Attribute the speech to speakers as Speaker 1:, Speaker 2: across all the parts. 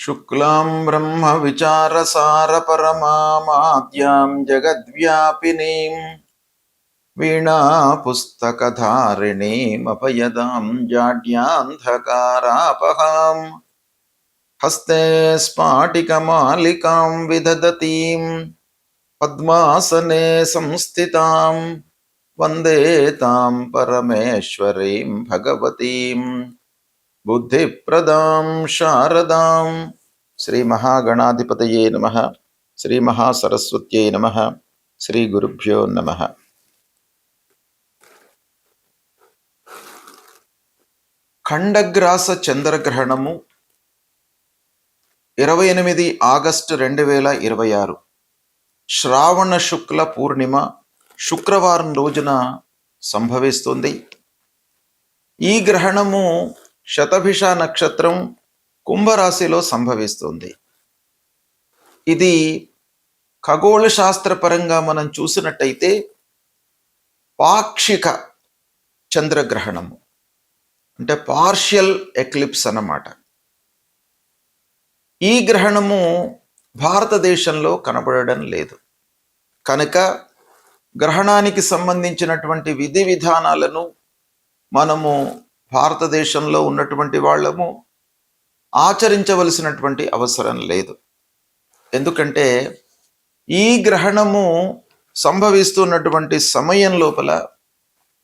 Speaker 1: शुक्लां ब्रह्म विचारसार परमामाद्यां जगद्व्यापिनीं वीणापुस्तकधारिणीमपयदां जाड्यान्धकारापहां हस्ते स्फाटिकमालिकां विदधतीं पद्मासने संस्थितां वन्दे तां परमेश्वरीं भगवतीं बुद्धिप्रदां शारदां श्री महागणाधिपतये नमः श्री महासरस्वत्यै नमः श्री गुरुभ्यो नमः। ఖండగ్రాస చంద్రగ్రహణము 28 ఆగస్టు 2026 శ్రావణ శుక్ల పూర్ణిమ శుక్రవారం రోజున సంభవిస్తుంది. ఈ గ్రహణము శతభిష నక్షత్రం కుంభరాశిలో సంభవిస్తుంది. ఇది ఖగోళ శాస్త్రపరంగా మనం చూసినట్టయితే పాక్షిక చంద్రగ్రహణము అంటే పార్షియల్ ఎక్లిప్స్ అన్నమాట. ఈ గ్రహణము భారతదేశంలో కనబడడం లేదు కనుక గ్రహణానికి సంబంధించినటువంటి విధి విధానాలను మనము భారతదేశంలో ఉన్నటువంటి వాళ్ళము ఆచరించవలసినటువంటి అవసరం లేదు. ఎందుకంటే ఈ గ్రహణము సంభవిస్తున్నటువంటి సమయం లోపల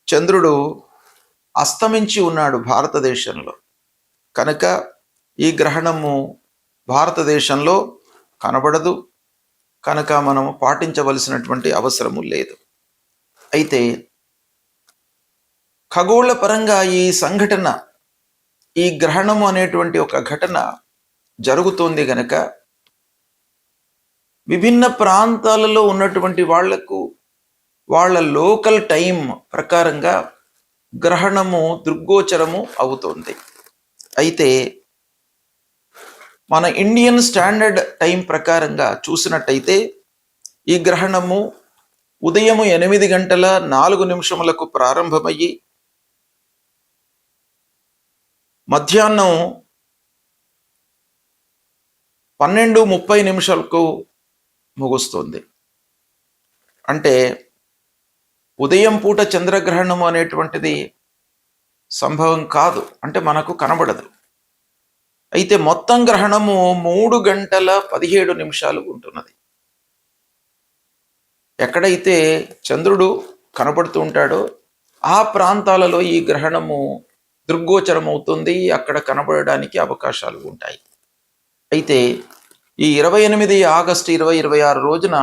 Speaker 1: చంద్రుడు అస్తమించి ఉన్నాడు భారతదేశంలో కనుక ఈ గ్రహణము భారతదేశంలో కనబడదు కనుక మనము పాటించవలసినటువంటి అవసరము లేదు. అయితే ఖగోళ పరంగా ఈ సంఘటన ఈ గ్రహణము అనేటువంటి ఒక ఘటన జరుగుతోంది గనక విభిన్న ప్రాంతాలలో ఉన్నటువంటి వాళ్లకు వాళ్ళ లోకల్ టైం ప్రకారంగా గ్రహణము దృగ్గోచరము అవుతోంది. అయితే మన ఇండియన్ స్టాండర్డ్ టైం ప్రకారంగా చూసినట్టయితే ఈ గ్రహణము ఉదయం 8:04 ప్రారంభమయ్యి మధ్యాహ్నం 12:30 ముగుస్తుంది. అంటే ఉదయం పూట చంద్రగ్రహణము అనేటువంటిది సంభవం కాదు, అంటే మనకు కనబడదు. అయితే మొత్తం గ్రహణము 3:17 ఉంటున్నది. ఎక్కడైతే చంద్రుడు కనబడుతూ ఉంటాడో ఆ ప్రాంతాలలో ఈ గ్రహణము దృగ్గోచరం అవుతుంది, అక్కడ కనబడడానికి అవకాశాలు ఉంటాయి. అయితే ఈ 28 ఆగస్టు 2026 రోజున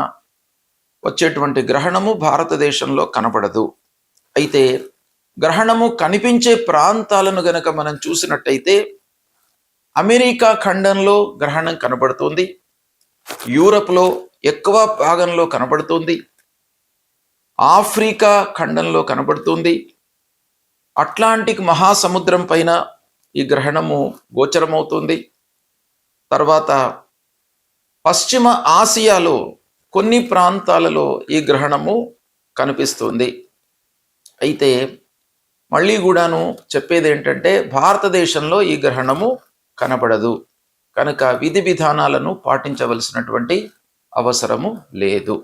Speaker 1: వచ్చేటువంటి గ్రహణము భారతదేశంలో కనబడదు. అయితే గ్రహణము కనిపించే ప్రాంతాలను గనక మనం చూసినట్టయితే అమెరికా ఖండంలో గ్రహణం కనబడుతుంది, యూరప్లో ఎక్కువ భాగంలో కనబడుతుంది, ఆఫ్రికా ఖండంలో కనబడుతుంది, అట్లాంటిక్ మహాసముద్రం పైన ఈ గ్రహణము గోచరమవుతుంది. తర్వాత పశ్చిమ ఆసియాలో కొన్ని ప్రాంతాలలో ఈ గ్రహణము కనిపిస్తుంది. అయితే మళ్ళీ కూడాను చెప్పేది ఏంటంటే భారతదేశంలో ఈ గ్రహణము కనబడదు కనుక విధి విధానాలను పాటించవలసినటువంటి అవసరము లేదు.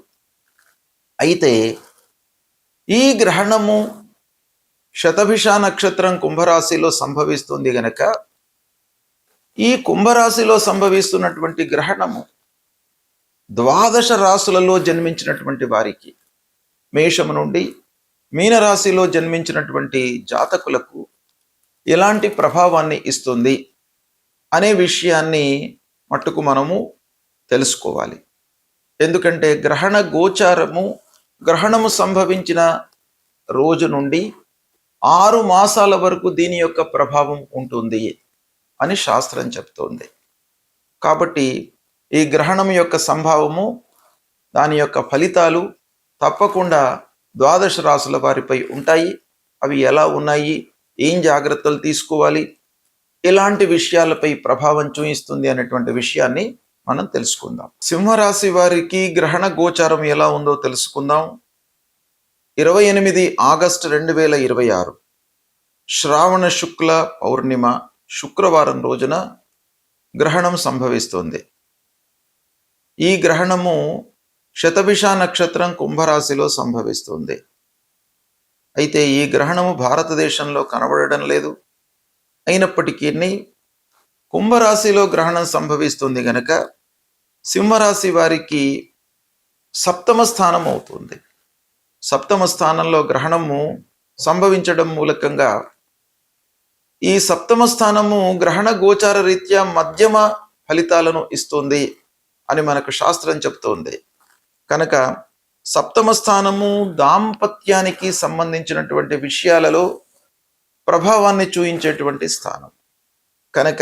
Speaker 1: అయితే ఈ గ్రహణము శతభిష నక్షత్రం కుంభరాశిలో సంభవిస్తుంది గనక ఈ కుంభరాశిలో సంభవిస్తున్నటువంటి గ్రహణము 12 రాశులలో జన్మించినటువంటి వారికి, మేషము నుండి మీనరాశిలో జన్మించినటువంటి జాతకులకు ఎలాంటి ప్రభావాన్ని ఇస్తుంది అనే విషయాన్ని మట్టుకు మనము తెలుసుకోవాలి. ఎందుకంటే గ్రహణ గోచారము గ్రహణము సంభవించిన రోజు నుండి 6 మాసాల వరకు దీని యొక్క ప్రభావం ఉంటుంది అని శాస్త్రం చెప్తోంది. కాబట్టి ఈ గ్రహణం యొక్క సంభావము, దాని యొక్క ఫలితాలు తప్పకుండా 12 రాశుల వారిపై ఉంటాయి. అవి ఎలా ఉన్నాయి, ఏం జాగ్రత్తలు తీసుకోవాలి, ఎలాంటి విషయాలపై ప్రభావం చూపిస్తుంది అనేటువంటి విషయాన్ని మనం తెలుసుకుందాం. సింహరాశి వారికి గ్రహణ గోచారం ఎలా ఉందో తెలుసుకుందాం. 28 ఆగస్టు 2026 శ్రావణ శుక్ల పౌర్ణిమ శుక్రవారం రోజున గ్రహణం సంభవిస్తుంది. ఈ గ్రహణము శతభిష నక్షత్రం కుంభరాశిలో సంభవిస్తుంది. అయితే ఈ గ్రహణము భారతదేశంలో కనబడడం లేదు. అయినప్పటికీ కుంభరాశిలో గ్రహణం సంభవిస్తుంది గనక సింహరాశి వారికి సప్తమ స్థానం అవుతుంది. సప్తమ స్థానంలో గ్రహణము సంభవించడం మూలకంగా ఈ సప్తమ స్థానము గ్రహణ గోచార రీత్యా మధ్యమ ఫలితాలను ఇస్తుంది అని మనకు శాస్త్రం చెప్తోంది. కనుక సప్తమ స్థానము దాంపత్యానికి సంబంధించినటువంటి విషయాలలో ప్రభావాన్ని చూయించేటువంటి స్థానం కనుక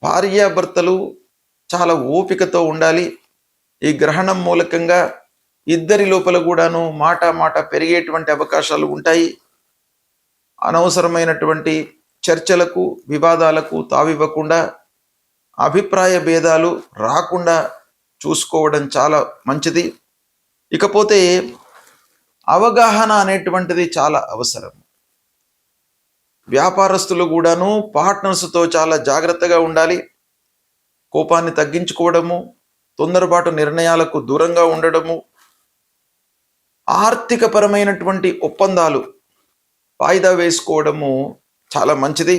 Speaker 1: భార్యాభర్తలు చాలా ఓపికతో ఉండాలి. ఈ గ్రహణం మూలకంగా ఇద్దరి లోపల కూడాను మాట పెరిగేటువంటి అవకాశాలు ఉంటాయి. అనవసరమైనటువంటి చర్చలకు వివాదాలకు తావివ్వకుండా అభిప్రాయ భేదాలు రాకుండా చూసుకోవడం చాలా మంచిది. ఇకపోతే అవగాహన అనేటువంటిది చాలా అవసరం. వ్యాపారస్తులు కూడాను పార్ట్నర్స్తో చాలా జాగ్రత్తగా ఉండాలి. కోపాన్ని తగ్గించుకోవడము, తొందరపాటు నిర్ణయాలకు దూరంగా ఉండడము, ఆర్థిక పరమైనటువంటి ఒప్పందాలు వాయిదా వేసుకోవడము చాలా మంచిది.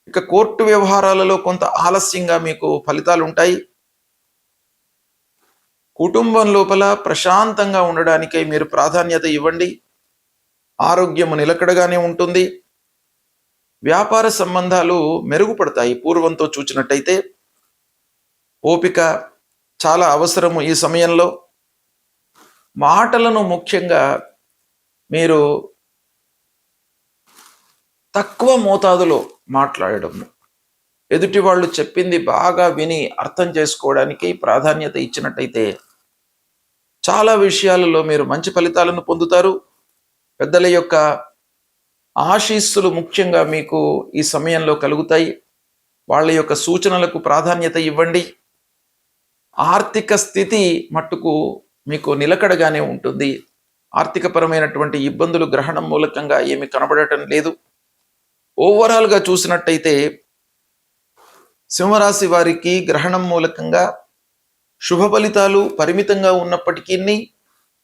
Speaker 1: ఇక కోర్టు వ్యవహారాలలో కొంత ఆలస్యంగా మీకు ఫలితాలు ఉంటాయి. కుటుంబం లోపల ప్రశాంతంగా ఉండడానికై మీరు ప్రాధాన్యత ఇవ్వండి. ఆరోగ్యము నిలకడగానే ఉంటుంది. వ్యాపార సంబంధాలు మెరుగుపడతాయి. పూర్వంతో చూచినట్టయితే ఓపిక చాలా అవసరము. ఈ సమయంలో మాటలను ముఖ్యంగా మీరు తక్కువ మోతాదులో మాట్లాడడము, ఎదుటి వాళ్ళు చెప్పింది బాగా విని అర్థం చేసుకోవడానికి ప్రాధాన్యత ఇచ్చినట్టయితే చాలా విషయాలలో మీరు మంచి ఫలితాలను పొందుతారు. పెద్దల యొక్క ఆశీస్సులు ముఖ్యంగా మీకు ఈ సమయంలో కలుగుతాయి. వాళ్ళ యొక్క సూచనలకు ప్రాధాన్యత ఇవ్వండి. ఆర్థిక స్థితి మట్టుకు మీకు నిలకడగానే ఉంటుంది. ఆర్థికపరమైనటువంటి ఇబ్బందులు గ్రహణం మూలకంగా ఏమి కనబడటం లేదు. ఓవరాల్గా చూసినట్టయితే సింహరాశి వారికి గ్రహణం మూలకంగా శుభ ఫలితాలు పరిమితంగా ఉన్నప్పటికీ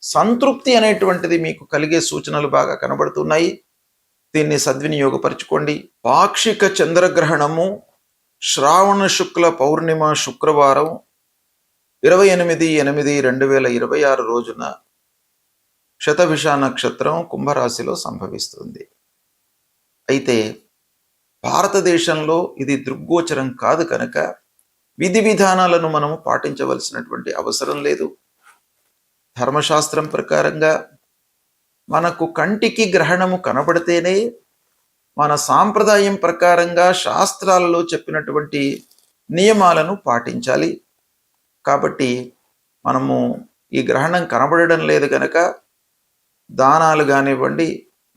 Speaker 1: సంతృప్తి అనేటువంటిది మీకు కలిగే సూచనలు బాగా కనబడుతున్నాయి. దీన్ని సద్వినియోగపరచుకోండి. పాక్షిక చంద్రగ్రహణము శ్రావణ శుక్ల పౌర్ణిమ శుక్రవారం 28/8/2026 రోజున శతభిష నక్షత్రం కుంభరాశిలో సంభవిస్తుంది. అయితే భారతదేశంలో ఇది దృగ్గోచరం కాదు కనుక విధి విధానాలను మనము పాటించవలసినటువంటి అవసరం లేదు. ధర్మశాస్త్రం ప్రకారంగా మనకు కంటికి గ్రహణము కనబడితేనే మన సాంప్రదాయం ప్రకారంగా శాస్త్రాలలో చెప్పినటువంటి నియమాలను పాటించాలి. కాబట్టి మనము ఈ గ్రహణం కనబడడం లేదు కనుక దానాలు కానివ్వండి,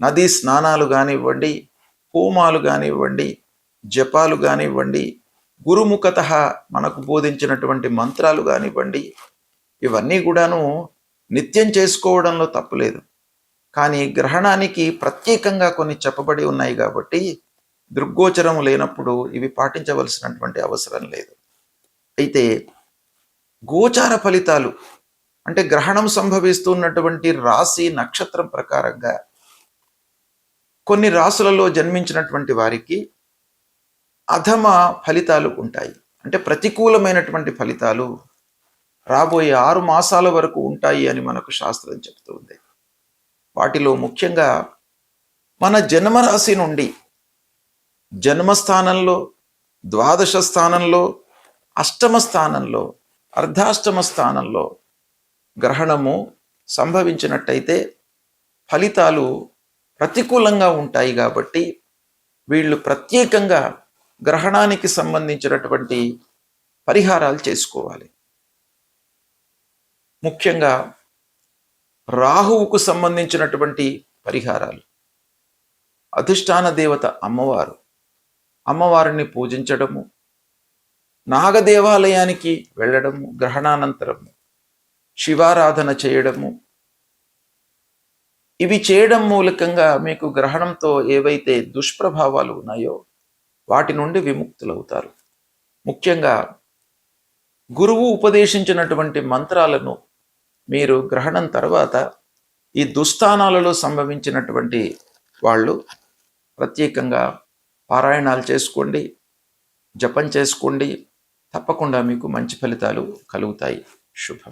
Speaker 1: నదీ స్నానాలు కానివ్వండి, హోమాలు కానివ్వండి, జపాలు కానివ్వండి, గురుముఖత మనకు బోధించినటువంటి మంత్రాలు కానివ్వండి, ఇవన్నీ కూడాను నిత్యం చేసుకోవడంలో తప్పులేదు. కానీ గ్రహణానికి ప్రత్యేకంగా కొన్ని చెప్పబడి ఉన్నాయి కాబట్టి దృగ్గోచరం లేనప్పుడు ఇవి పాటించవలసినటువంటి అవసరం లేదు. అయితే గోచార ఫలితాలు అంటే గ్రహణం సంభవిస్తున్నటువంటి రాశి నక్షత్రం ప్రకారంగా కొన్ని రాశులలో జన్మించినటువంటి వారికి అధమ ఫలితాలు ఉంటాయి. అంటే ప్రతికూలమైనటువంటి ఫలితాలు రాబోయే 6 మాసాల వరకు ఉంటాయి అని మనకు శాస్త్రం చెప్తుంది. వాటిలో ముఖ్యంగా మన జన్మరాశి నుండి జన్మస్థానంలో, ద్వాదశ స్థానంలో, అష్టమ స్థానంలో, అర్ధాష్టమ స్థానంలో గ్రహణము సంభవించినట్టయితే ఫలితాలు ప్రతికూలంగా ఉంటాయి. కాబట్టి వీళ్ళు ప్రత్యేకంగా గ్రహణానికి సంబంధించినటువంటి పరిహారాలు చేసుకోవాలి. ముఖ్యంగా రాహువుకు సంబంధించినటువంటి పరిహారాలు. అధిష్టాన దేవత అమ్మవారిని పూజించడము, నాగదేవాలయానికి వెళ్ళడము, గ్రహణానంతరము శివారాధన చేయడము, ఇవి చేయడం మూలకంగా మీకు గ్రహణంతో ఏవైతే దుష్ప్రభావాలు ఉన్నాయో వాటి నుండి విముక్తులవుతారు. ముఖ్యంగా గురువు ఉపదేశించినటువంటి మంత్రాలను మీరు గ్రహణం తర్వాత ఈ దుస్థానాలలో సంభవించినటువంటి వాళ్ళు ప్రత్యేకంగా పారాయణాలు చేసుకోండి, జపం చేసుకోండి. తప్పకుండా మీకు మంచి ఫలితాలు కలుగుతాయి. శుభం.